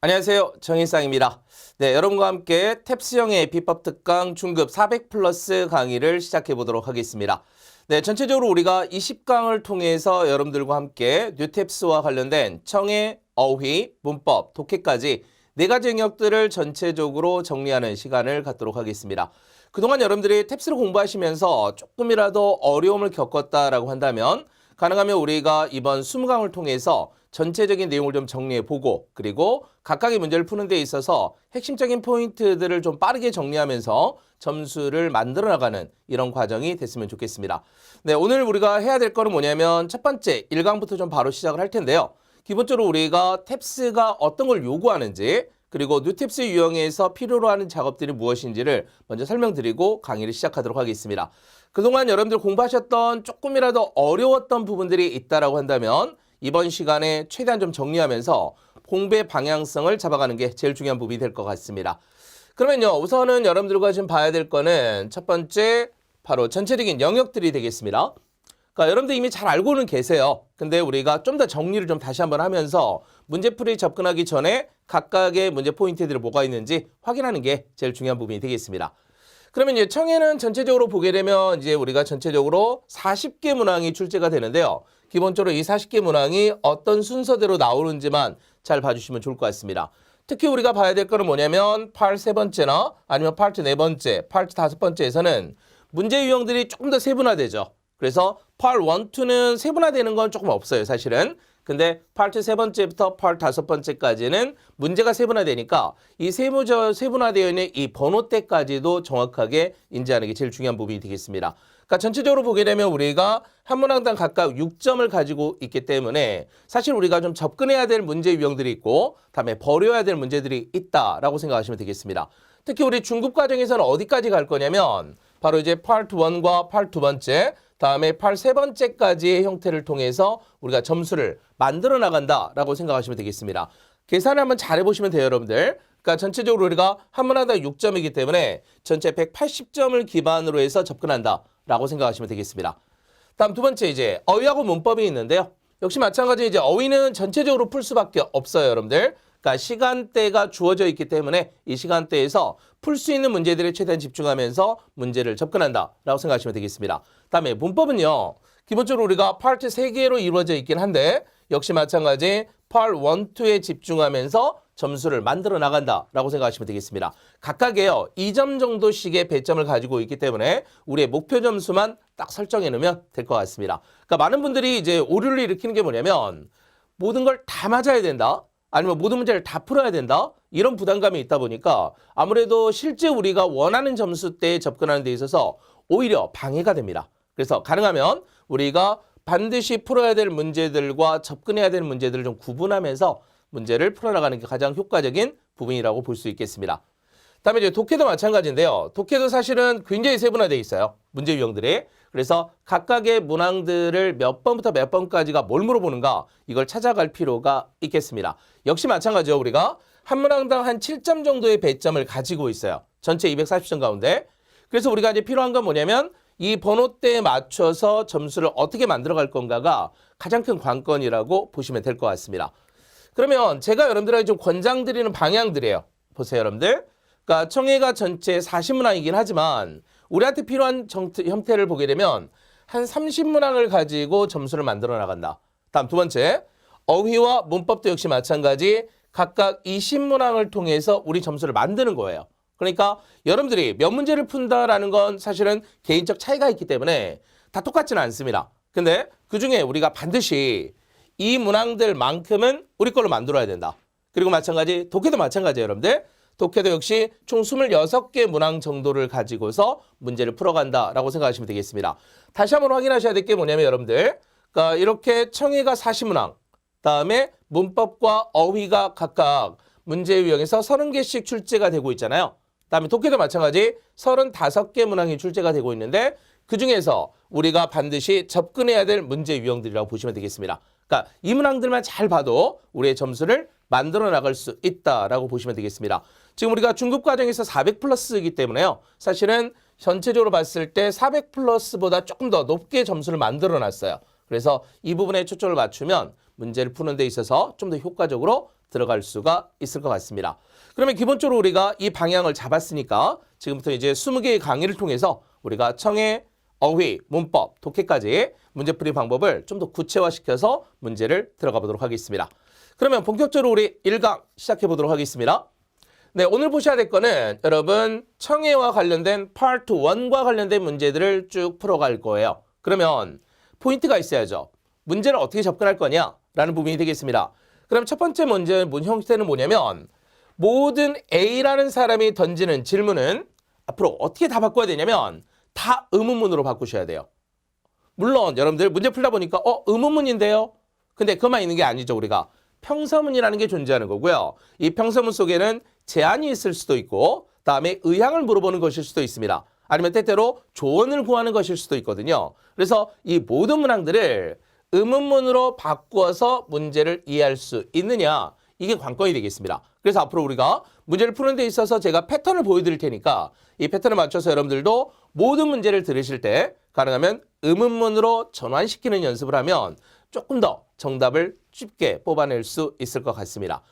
안녕하세요. 정일상입니다. 네, 여러분과 함께 탭스형의 비법 특강 중급 400 플러스 강의를 시작해 보도록 하겠습니다. 네, 전체적으로 우리가 20강을 통해서 여러분들과 함께 뉴탭스와 관련된 청해, 어휘, 문법, 독해까지 4가지 영역들을 전체적으로 정리하는 시간을 갖도록 하겠습니다. 그동안 여러분들이 탭스를 공부하시면서 조금이라도 어려움을 겪었다라고 한다면 가능하면 우리가 이번 20강을 통해서 전체적인 내용을 좀 정리해보고 그리고 각각의 문제를 푸는 데 있어서 핵심적인 포인트들을 좀 빠르게 정리하면서 점수를 만들어 나가는 이런 과정이 됐으면 좋겠습니다. 네, 오늘 우리가 해야 될 거는 뭐냐면 첫 번째 1강부터 좀 바로 시작을 할 텐데요. 기본적으로 우리가 탭스가 어떤 걸 요구하는지 그리고 뉴탭스 유형에서 필요로 하는 작업들이 무엇인지를 먼저 설명드리고 강의를 시작하도록 하겠습니다. 그동안 여러분들 공부하셨던 조금이라도 어려웠던 부분들이 있다라고 한다면 이번 시간에 최대한 좀 정리하면서 공부의 방향성을 잡아가는 게 제일 중요한 부분이 될 것 같습니다. 그러면요, 우선은 여러분들과 지금 봐야 될 거는 첫 번째 바로 전체적인 영역들이 되겠습니다. 그러니까 여러분들 이미 잘 알고는 계세요. 근데 우리가 좀 더 정리를 좀 다시 한번 하면서 문제풀이 접근하기 전에 각각의 문제 포인트들이 뭐가 있는지 확인하는 게 제일 중요한 부분이 되겠습니다. 그러면 이제 청해는 전체적으로 보게 되면 이제 우리가 전체적으로 40개 문항이 출제가 되는데요. 기본적으로 이 40개 문항이 어떤 순서대로 나오는지만 잘 봐주시면 좋을 것 같습니다. 특히 우리가 봐야 될 거는 뭐냐면 파트 3번째나 아니면 파트 4번째, 파트 5번째에서는 문제 유형들이 조금 더 세분화되죠. 그래서 파트 1, 2는 세분화되는 건 조금 없어요, 사실은. 근데 파트 3번째부터 파트 5번째까지는 문제가 세분화되니까 이 세분화되어 있는 이 번호대까지도 정확하게 인지하는 게 제일 중요한 부분이 되겠습니다. 그러니까 전체적으로 보게 되면 우리가 한 문항당 각각 6점을 가지고 있기 때문에 사실 우리가 좀 접근해야 될 문제 유형들이 있고 다음에 버려야 될 문제들이 있다라고 생각하시면 되겠습니다. 특히 우리 중급 과정에서는 어디까지 갈 거냐면 바로 이제 파트 1과 파트 2번째 다음에 파트 3번째까지의 형태를 통해서 우리가 점수를 만들어 나간다라고 생각하시면 되겠습니다. 계산을 한번 잘 해보시면 돼요, 여러분들. 그러니까 전체적으로 우리가 한 문항당 6점이기 때문에 전체 180점을 기반으로 해서 접근한다라고 생각하시면 되겠습니다. 다음 두 번째 이제 어휘하고 문법이 있는데요. 역시 마찬가지 이제 어휘는 전체적으로 풀 수밖에 없어요, 여러분들. 그러니까 시간대가 주어져 있기 때문에 이 시간대에서 풀 수 있는 문제들에 최대한 집중하면서 문제를 접근한다라고 생각하시면 되겠습니다. 다음에 문법은요. 기본적으로 우리가 파트 3개로 이루어져 있긴 한데 역시 마찬가지 파트 1, 2에 집중하면서 점수를 만들어 나간다라고 생각하시면 되겠습니다. 각각에요. 2점 정도씩의 배점을 가지고 있기 때문에 우리의 목표 점수만 딱 설정해 놓으면 될 것 같습니다. 그러니까 많은 분들이 이제 오류를 일으키는 게 뭐냐면 모든 걸 다 맞아야 된다. 아니면 모든 문제를 다 풀어야 된다? 이런 부담감이 있다 보니까 아무래도 실제 우리가 원하는 점수대에 접근하는 데 있어서 오히려 방해가 됩니다. 그래서 가능하면 우리가 반드시 풀어야 될 문제들과 접근해야 될 문제들을 좀 구분하면서 문제를 풀어나가는 게 가장 효과적인 부분이라고 볼 수 있겠습니다. 다음에 이제 독해도 마찬가지인데요. 독해도 사실은 굉장히 세분화되어 있어요. 문제 유형들이. 그래서 각각의 문항들을 몇 번부터 몇 번까지가 뭘 물어보는가 이걸 찾아갈 필요가 있겠습니다. 역시 마찬가지죠. 우리가 한 문항당 한 7점 정도의 배점을 가지고 있어요. 전체 240점 가운데. 그래서 우리가 이제 필요한 건 뭐냐면 이 번호대에 맞춰서 점수를 어떻게 만들어 갈 건가가 가장 큰 관건이라고 보시면 될 것 같습니다. 그러면 제가 여러분들에게 좀 권장드리는 방향들이에요. 보세요, 여러분들. 그러니까 청해가 전체 40문항이긴 하지만 우리한테 필요한 형태를 보게 되면 한 30문항을 가지고 점수를 만들어 나간다. 다음 두 번째, 어휘와 문법도 역시 마찬가지 각각 20문항을 통해서 우리 점수를 만드는 거예요. 그러니까 여러분들이 몇 문제를 푼다라는 건 사실은 개인적 차이가 있기 때문에 다 똑같지는 않습니다. 근데 그중에 우리가 반드시 이 문항들만큼은 우리 걸로 만들어야 된다. 그리고 마찬가지 독해도 마찬가지예요, 여러분들. 독해도 역시 총 26개 문항 정도를 가지고서 문제를 풀어간다라고 생각하시면 되겠습니다. 다시 한번 확인하셔야 될 게 뭐냐면 여러분들 그러니까 이렇게 청해가 40문항 다음에 문법과 어휘가 각각 문제 유형에서 30개씩 출제가 되고 있잖아요. 다음에 독해도 마찬가지 35개 문항이 출제가 되고 있는데 그중에서 우리가 반드시 접근해야 될 문제 유형들이라고 보시면 되겠습니다. 그러니까 이 문항들만 잘 봐도 우리의 점수를 만들어 나갈 수 있다라고 보시면 되겠습니다. 지금 우리가 중급 과정에서 400 플러스이기 때문에요. 사실은 전체적으로 봤을 때 400 플러스보다 조금 더 높게 점수를 만들어 놨어요. 그래서 이 부분에 초점을 맞추면 문제를 푸는 데 있어서 좀 더 효과적으로 들어갈 수가 있을 것 같습니다. 그러면 기본적으로 우리가 이 방향을 잡았으니까 지금부터 이제 20개의 강의를 통해서 우리가 청해, 어휘, 문법, 독해까지 문제풀이 방법을 좀 더 구체화시켜서 문제를 들어가 보도록 하겠습니다. 그러면 본격적으로 우리 1강 시작해 보도록 하겠습니다. 네, 오늘 보셔야 될 거는 여러분 청해와 관련된 파트 1과 관련된 문제들을 쭉 풀어갈 거예요. 그러면 포인트가 있어야죠. 문제를 어떻게 접근할 거냐라는 부분이 되겠습니다. 그럼 첫 번째 문제 형태는 뭐냐면 모든 A라는 사람이 던지는 질문은 앞으로 어떻게 다 바꿔야 되냐면 다 의문문으로 바꾸셔야 돼요. 물론 여러분들 문제 풀다 보니까 의문문인데요. 근데 그것만 있는 게 아니죠. 우리가 평서문이라는 게 존재하는 거고요. 이 평서문 속에는 제안이 있을 수도 있고 다음에 의향을 물어보는 것일 수도 있습니다. 아니면 때때로 조언을 구하는 것일 수도 있거든요. 그래서 이 모든 문항들을 의문문으로 바꾸어서 문제를 이해할 수 있느냐, 이게 관건이 되겠습니다. 그래서 앞으로 우리가 문제를 푸는 데 있어서 제가 패턴을 보여드릴 테니까 이 패턴에 맞춰서 여러분들도 모든 문제를 들으실 때 가능하면 의문문으로 전환시키는 연습을 하면 조금 더 정답을 쉽게 뽑아낼 수 있을 것 같습니다.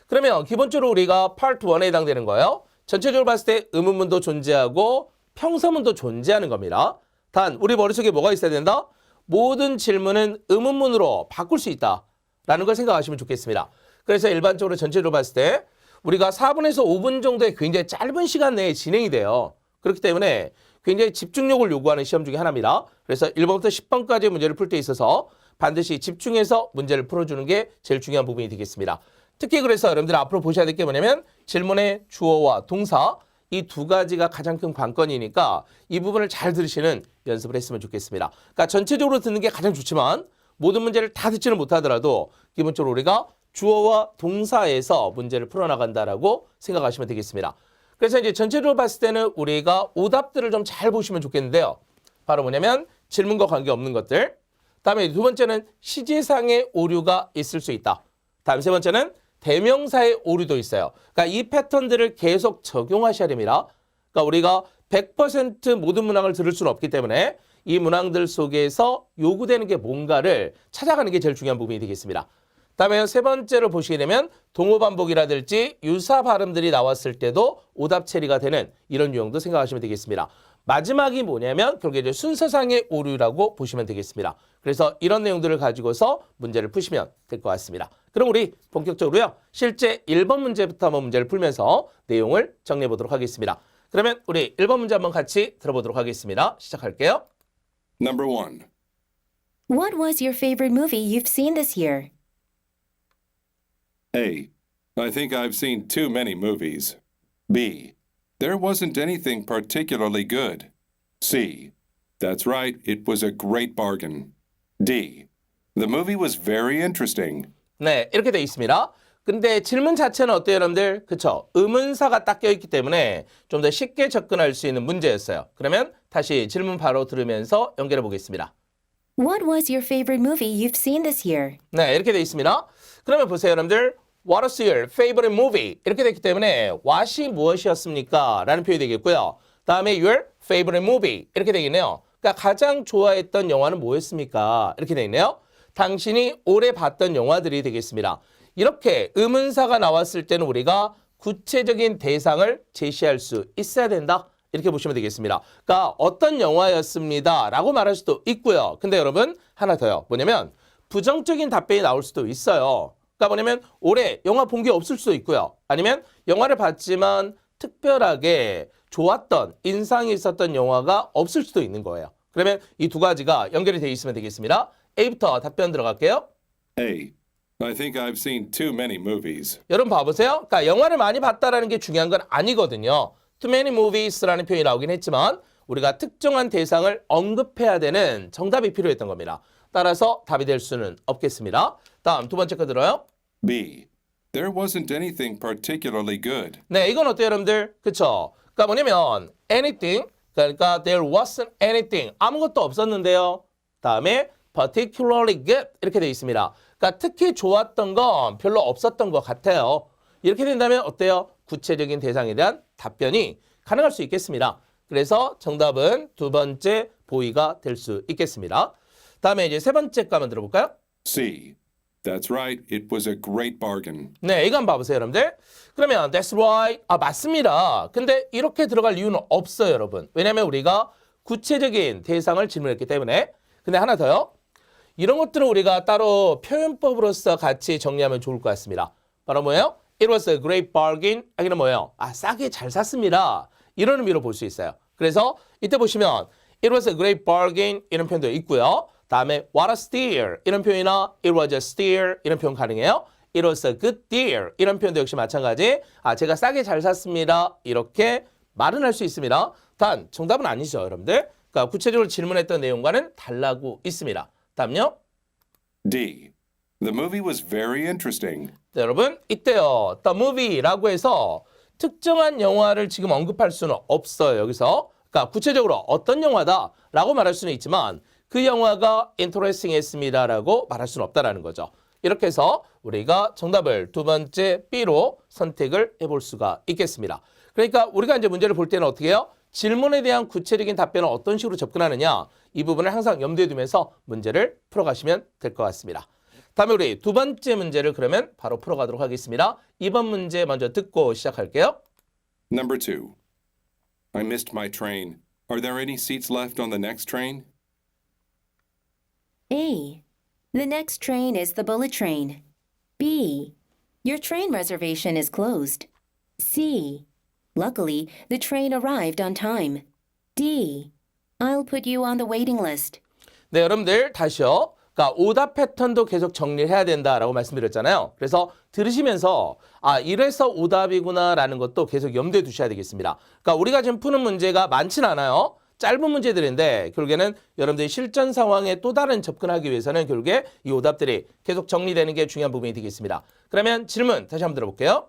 그러면 기본적으로 우리가 파트 1에 해당되는 거예요. 전체적으로 봤을 때 의문문도 존재하고 평서문도 존재하는 겁니다. 단 우리 머릿속에 뭐가 있어야 된다? 모든 질문은 의문문으로 바꿀 수 있다라는 걸 생각하시면 좋겠습니다. 그래서 일반적으로 전체적으로 봤을 때 우리가 4분에서 5분 정도의 굉장히 짧은 시간 내에 진행이 돼요. 그렇기 때문에 굉장히 집중력을 요구하는 시험 중에 하나입니다. 그래서 1번부터 10번까지의 문제를 풀 때 있어서 반드시 집중해서 문제를 풀어주는 게 제일 중요한 부분이 되겠습니다. 특히 그래서 여러분들 앞으로 보셔야 될 게 뭐냐면 질문의 주어와 동사 이 두 가지가 가장 큰 관건이니까 이 부분을 잘 들으시는 연습을 했으면 좋겠습니다. 그러니까 전체적으로 듣는 게 가장 좋지만 모든 문제를 다 듣지는 못하더라도 기본적으로 우리가 주어와 동사에서 문제를 풀어나간다라고 생각하시면 되겠습니다. 그래서 이제 전체적으로 봤을 때는 우리가 오답들을 좀 잘 보시면 좋겠는데요. 바로 뭐냐면 질문과 관계없는 것들. 다음에 두 번째는 시제상의 오류가 있을 수 있다. 다음 세 번째는 대명사의 오류도 있어요. 그러니까 이 패턴들을 계속 적용하셔야 됩니다. 그러니까 우리가 100% 모든 문항을 들을 수는 없기 때문에 이 문항들 속에서 요구되는 게 뭔가를 찾아가는 게 제일 중요한 부분이 되겠습니다. 다음에 세 번째로 보시게 되면 동호 반복이라든지 유사 발음들이 나왔을 때도 오답 처리가 되는 이런 유형도 생각하시면 되겠습니다. 마지막이 뭐냐면 결국에 이제 순서상의 오류라고 보시면 되겠습니다. 그래서 이런 내용들을 가지고서 문제를 푸시면 될 것 같습니다. 그럼 우리 본격적으로요. 실제 1번 문제부터 한번 문제를 풀면서 내용을 정리해 보도록 하겠습니다. 그러면 우리 1번 문제 한번 같이 들어보도록 하겠습니다. 시작할게요. Number 1. What was your favorite movie you've seen this year? A. I think I've seen too many movies. B. There wasn't anything particularly good. C. That's right, it was a great bargain. D. The movie was very interesting. 네, 이렇게 되어 있습니다. 근데 질문 자체는 어때요, 여러분들? 그쵸? 의문사가 딱 껴있기 때문에 좀 더 쉽게 접근할 수 있는 문제였어요. 그러면 다시 질문 바로 들으면서 연결해 보겠습니다. What was your favorite movie you've seen this year? 네, 이렇게 되어 있습니다. 그러면 보세요, 여러분들. What was your favorite movie? 이렇게 됐기 때문에 what이 무엇이었습니까? 라는 표현이 되겠고요. 다음에 your favorite movie 이렇게 되겠네요. 그러니까 가장 좋아했던 영화는 뭐였습니까? 이렇게 되겠네요. 당신이 올해 봤던 영화들이 되겠습니다. 이렇게 의문사가 나왔을 때는 우리가 구체적인 대상을 제시할 수 있어야 된다. 이렇게 보시면 되겠습니다. 그러니까 어떤 영화였습니다. 라고 말할 수도 있고요. 근데 여러분 하나 더요. 뭐냐면 부정적인 답변이 나올 수도 있어요. 그러니까 뭐냐면 올해 영화 본 게 없을 수도 있고요. 아니면 영화를 봤지만 특별하게 좋았던 인상이 있었던 영화가 없을 수도 있는 거예요. 그러면 이 두 가지가 연결이 되어 있으면 되겠습니다. A부터 답변 들어갈게요. A. I think I've seen too many movies. 여러분 봐보세요. 그러니까 영화를 많이 봤다라는 게 중요한 건 아니거든요. Too many movies라는 표현이 나오긴 했지만 우리가 특정한 대상을 언급해야 되는 정답이 필요했던 겁니다. 따라서 답이 될 수는 없겠습니다. 다음 두 번째 거 들어요. B. There wasn't anything particularly good. 네, 이건 어때요, 여러분들? 그쵸? 그러니까 뭐냐면 anything, 그러니까 there wasn't anything, 아무것도 없었는데요. 다음에 particularly good 이렇게 되어 있습니다. 그러니까 특히 좋았던 건 별로 없었던 것 같아요. 이렇게 된다면 어때요? 구체적인 대상에 대한 답변이 가능할 수 있겠습니다. 그래서 정답은 두 번째 보이가 될 수 있겠습니다. 다음에 이제 세 번째 거 한번 들어볼까요? C. That's right. It was a great bargain. 네, 이거 한번 봐보세요, 여러분들. 그러면 that's right. 맞습니다. 근데 이렇게 들어갈 이유는 없어요, 여러분. 왜냐하면 우리가 구체적인 대상을 질문했기 때문에. 근데 하나 더요. 이런 것들은 우리가 따로 표현법으로서 같이 정리하면 좋을 것 같습니다. 바로 뭐예요? It was a great bargain. 여기는 뭐예요? 싸게 잘 샀습니다. 이런 의미로 볼 수 있어요. 그래서 이때 보시면 It was a great bargain 이런 표현도 있고요. 다음에 what a steal 이런 표현이나 It was a steal 이런 표현 가능해요. It was a good deal 이런 표현도 역시 마찬가지. 제가 싸게 잘 샀습니다. 이렇게 말은 할 수 있습니다. 단 정답은 아니죠, 여러분들. 그러니까 구체적으로 질문했던 내용과는 달라고 있습니다. 다음요. D. The movie was very interesting. 네, 여러분 이때요. The movie라고 해서 특정한 영화를 지금 언급할 수는 없어요. 여기서. 그러니까 구체적으로 어떤 영화다라고 말할 수는 있지만 그 영화가 interesting했습니다라고 말할 수는 없다라는 거죠. 이렇게 해서 우리가 정답을 두 번째 B로 선택을 해볼 수가 있겠습니다. 그러니까 우리가 이제 문제를 볼 때는 어떻게 해요? 질문에 대한 구체적인 답변을 어떤 식으로 접근하느냐 이 부분을 항상 염두에 두면서 문제를 풀어가시면 될 것 같습니다. 다음에 우리 두 번째 문제를 그러면 바로 풀어가도록 하겠습니다. 2번 문제 먼저 듣고 시작할게요. Number 2. I missed my train. Are there any seats left on the next train? A. The next train is the bullet train. B. Your train reservation is closed. C. Luckily, the train arrived on time. D. I'll put you on the waiting list. 네, 여러분들 다시요. 그러니까 오답 패턴도 계속 정리를 해야 된다라고 말씀드렸잖아요. 그래서 들으시면서 이래서 오답이구나라는 것도 계속 염두에 두셔야 되겠습니다. 그러니까 우리가 지금 푸는 문제가 많진 않아요. 짧은 문제들인데 결국에는 여러분들이 실전 상황에 또 다른 접근하기 위해서는 결국에 이 오답들이 계속 정리되는 게 중요한 부분이 되겠습니다. 그러면 질문 다시 한번 들어볼게요.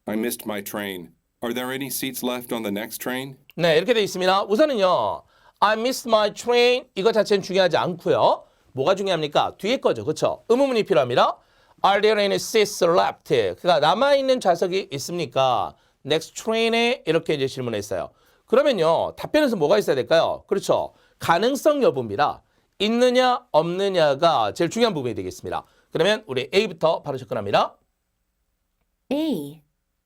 I missed my train. Are there any seats left on the next train? 네, 이렇게 되어 있습니다. 우선은요. I missed my train. 이거 자체는 중요하지 않고요. 뭐가 중요합니까? 뒤에 거죠. 그렇죠? 의문문이 필요합니다. Are there any seats left? 그러니까 남아있는 좌석이 있습니까? Next train에 이렇게 이제 질문했어요. 그러면요. 답변에서 뭐가 있어야 될까요? 그렇죠. 가능성 여부입니다. 있느냐 없느냐가 제일 중요한 부분이 되겠습니다. 그러면 우리 A부터 바로 접근합니다. A.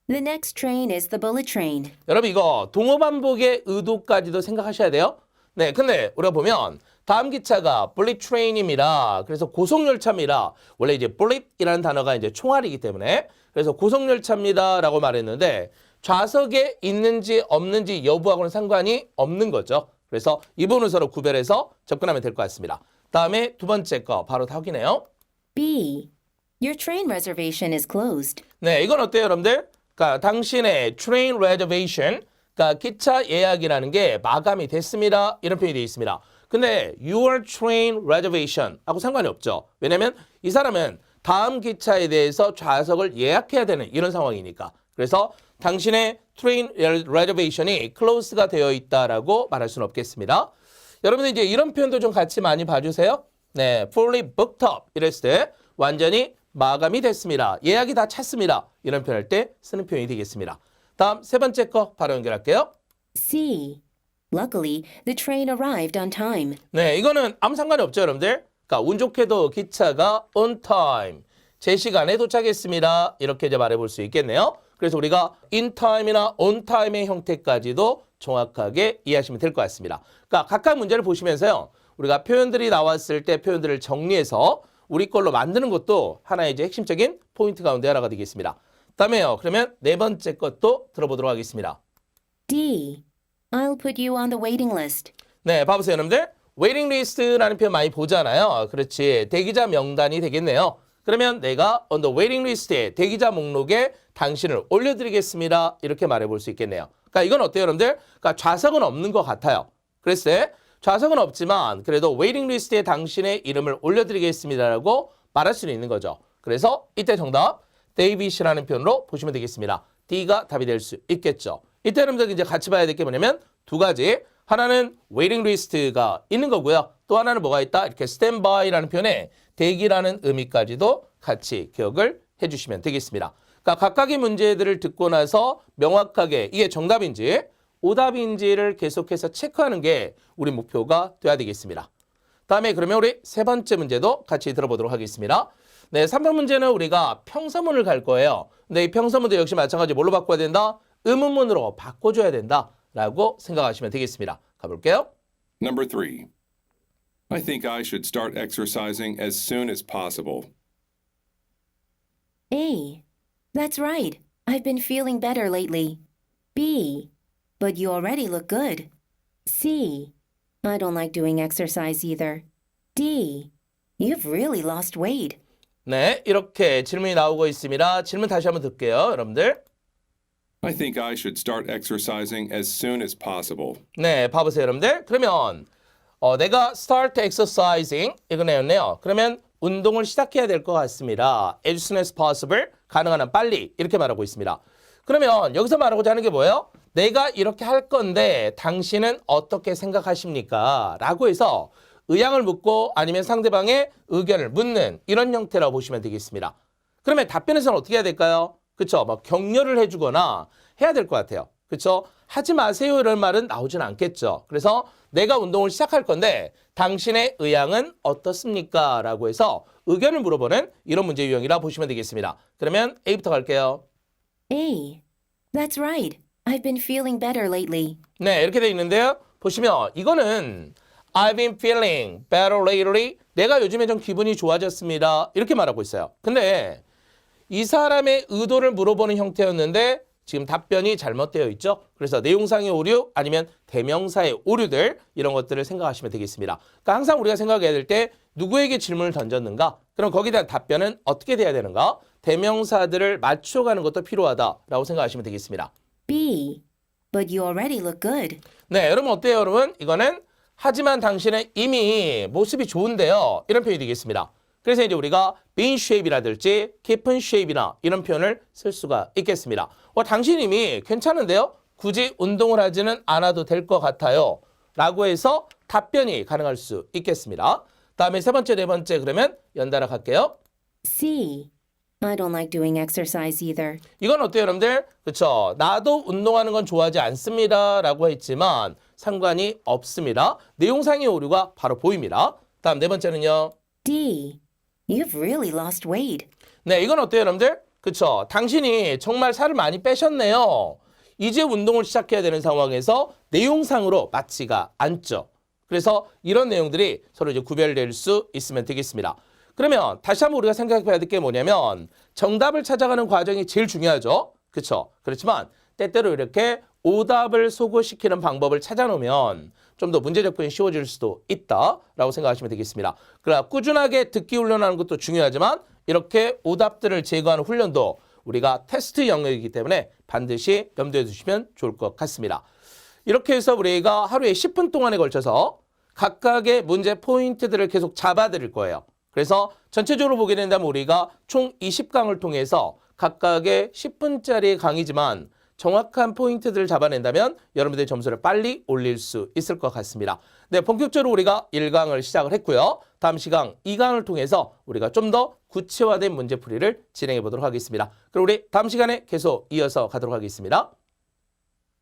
The next train is the bullet train. 여러분 이거 동어 반복의 의도까지도 생각하셔야 돼요. 네, 근데 우리가 보면 다음 기차가 bullet train입니다. 그래서 고속열차입니다. 원래 이제 bullet이라는 단어가 이제 총알이기 때문에 그래서 고속열차입니다라고 말했는데 좌석에 있는지 없는지 여부하고는 상관이 없는 거죠. 그래서 이 부분을 서로 구별해서 접근하면 될 것 같습니다. 다음에 두 번째 거 바로 다 확인해요. B. Your train reservation is closed. 네, 이건 어때요, 여러분들? 그러니까 당신의 train reservation, 그러니까 기차 예약이라는 게 마감이 됐습니다. 이런 표현이 되어 있습니다. 근데 your train reservation 하고 상관이 없죠. 왜냐면 이 사람은 다음 기차에 대해서 좌석을 예약해야 되는 이런 상황이니까. 그래서 당신의 train reservation이 close가 되어 있다라고 말할 수는 없겠습니다. 여러분들 이제 이런 표현도 좀 같이 많이 봐주세요. 네, fully booked up 이랬을 때 완전히 마감이 됐습니다. 예약이 다 찼습니다. 이런 표현할 때 쓰는 표현이 되겠습니다. 다음 세 번째 거 바로 연결할게요. C. Luckily, the train arrived on time. 네, 이거는 아무 상관이 없죠, 여러분들. 그러니까 운 좋게도 기차가 on time, 제 시간에 도착했습니다. 이렇게 이제 말해볼 수 있겠네요. 그래서 우리가 in time이나 on time의 형태까지도 정확하게 이해하시면 될 것 같습니다. 그러니까 각각 문제를 보시면서요. 우리가 표현들이 나왔을 때 표현들을 정리해서 우리 걸로 만드는 것도 하나의 이제 핵심적인 포인트 가운데 하나가 되겠습니다. 다음에요. 그러면 네 번째 것도 들어보도록 하겠습니다. D. I'll put you on the waiting list. 네, 봐보세요, 여러분들. 웨이팅 리스트라는 표현 많이 보잖아요. 그렇지. 대기자 명단이 되겠네요. 그러면 내가 on the waiting list에 대기자 목록에 당신을 올려드리겠습니다. 이렇게 말해볼 수 있겠네요. 그러니까 이건 어때요, 여러분들? 그러니까 좌석은 없는 것 같아요. 그랬을 때 좌석은 없지만 그래도 웨이팅 리스트에 당신의 이름을 올려드리겠습니다라고 말할 수는 있는 거죠. 그래서 이때 정답 데이빗이라는 표현으로 보시면 되겠습니다. D가 답이 될 수 있겠죠. 이때 여러분들 이제 같이 봐야 될 게 뭐냐면 두 가지. 하나는 웨이팅 리스트가 있는 거고요. 또 하나는 뭐가 있다? 이렇게 스탠바이라는 표현에 대기라는 의미까지도 같이 기억을 해주시면 되겠습니다. 그러니까 각각의 문제들을 듣고 나서 명확하게 이게 정답인지 오답인지를 계속해서 체크하는 게 우리 목표가 돼야 되겠습니다. 다음에 그러면 우리 세 번째 문제도 같이 들어보도록 하겠습니다. 네, 3번 문제는 우리가 평서문을 갈 거예요. 근데 이 평서문도 역시 마찬가지 뭘로 바꿔야 된다? 의문문으로 바꿔줘야 된다라고 생각하시면 되겠습니다. 가볼게요. Number 3. I think I should start exercising as soon as possible. A. That's right. I've been feeling better lately. B. But you already look good. C. I don't like doing exercise either. D. You've really lost weight. 네, 이렇게 질문이 나오고 있습니다. 질문 다시 한번 듣게요, 여러분들. I think I should start exercising as soon as possible. 네, 봐보세요, 여러분들. 그러면 내가 start exercising 이거네요. 그러면 운동을 시작해야 될 것 같습니다. As soon as possible, 가능한 한 빨리 이렇게 말하고 있습니다. 그러면 여기서 말하고자 하는 게 뭐예요? 내가 이렇게 할 건데 당신은 어떻게 생각하십니까? 라고 해서 의향을 묻고 아니면 상대방의 의견을 묻는 이런 형태라고 보시면 되겠습니다. 그러면 답변에서는 어떻게 해야 될까요? 그렇죠? 막 격려를 해주거나 해야 될 것 같아요. 그렇죠? 하지 마세요 이런 말은 나오진 않겠죠. 그래서 내가 운동을 시작할 건데 당신의 의향은 어떻습니까? 라고 해서 의견을 물어보는 이런 문제 유형이라 보시면 되겠습니다. 그러면 A부터 갈게요. A. That's right. I've been feeling better lately. 네, 이렇게 돼 있는데요. 보시면 이거는 I've been feeling better lately. 내가 요즘에 좀 기분이 좋아졌습니다. 이렇게 말하고 있어요. 근데 이 사람의 의도를 물어보는 형태였는데 지금 답변이 잘못되어 있죠. 그래서 내용상의 오류 아니면 대명사의 오류들 이런 것들을 생각하시면 되겠습니다. 그러니까 항상 우리가 생각해야 될 때 누구에게 질문을 던졌는가? 그럼 거기에 대한 답변은 어떻게 돼야 되는가? 대명사들을 맞춰가는 것도 필요하다라고 생각하시면 되겠습니다. B. But you already look good. 네, 여러분 어때요, 여러분? 이거는 하지만 당신은 이미 모습이 좋은데요. 이런 표현이 되겠습니다. 그래서 이제 우리가 being shape이라든지 keep in shape이나 이런 표현을 쓸 수가 있겠습니다. 당신 이미 괜찮은데요? 굳이 운동을 하지는 않아도 될 것 같아요. 라고 해서 답변이 가능할 수 있겠습니다. 다음에 세 번째, 네 번째 그러면 연달아 갈게요. C. I don't like doing exercise either. 이건 어때요, 여러분들? 그렇죠. 나도 운동하는 건 좋아하지 않습니다. 라고 했지만 상관이 없습니다. 내용상의 오류가 바로 보입니다. 다음 네 번째는요. D. You've really lost weight. 네, 이건 어때요, 여러분들? 그렇죠. 당신이 정말 살을 많이 빼셨네요. 이제 운동을 시작해야 되는 상황에서 내용상으로 맞지가 않죠. 그래서 이런 내용들이 서로 이제 구별될 수 있으면 되겠습니다. 그러면 다시 한번 우리가 생각해 봐야 될 게 뭐냐면 정답을 찾아가는 과정이 제일 중요하죠. 그렇죠. 그렇지만 때때로 이렇게 오답을 소구시키는 방법을 찾아놓으면 좀 더 문제 접근이 쉬워질 수도 있다라고 생각하시면 되겠습니다. 그러나 꾸준하게 듣기 훈련하는 것도 중요하지만 이렇게 오답들을 제거하는 훈련도 우리가 테스트 영역이기 때문에 반드시 염두에 두시면 좋을 것 같습니다. 이렇게 해서 우리가 하루에 10분 동안에 걸쳐서 각각의 문제 포인트들을 계속 잡아드릴 거예요. 그래서 전체적으로 보게 된다면 우리가 총 20강을 통해서 각각의 10분짜리 강의지만 정확한 포인트들을 잡아낸다면 여러분들의 점수를 빨리 올릴 수 있을 것 같습니다. 네, 본격적으로 우리가 1강을 시작을 했고요. 다음 시간 2강을 통해서 우리가 좀 더 구체화된 문제풀이를 진행해 보도록 하겠습니다. 그럼 우리 다음 시간에 계속 이어서 가도록 하겠습니다.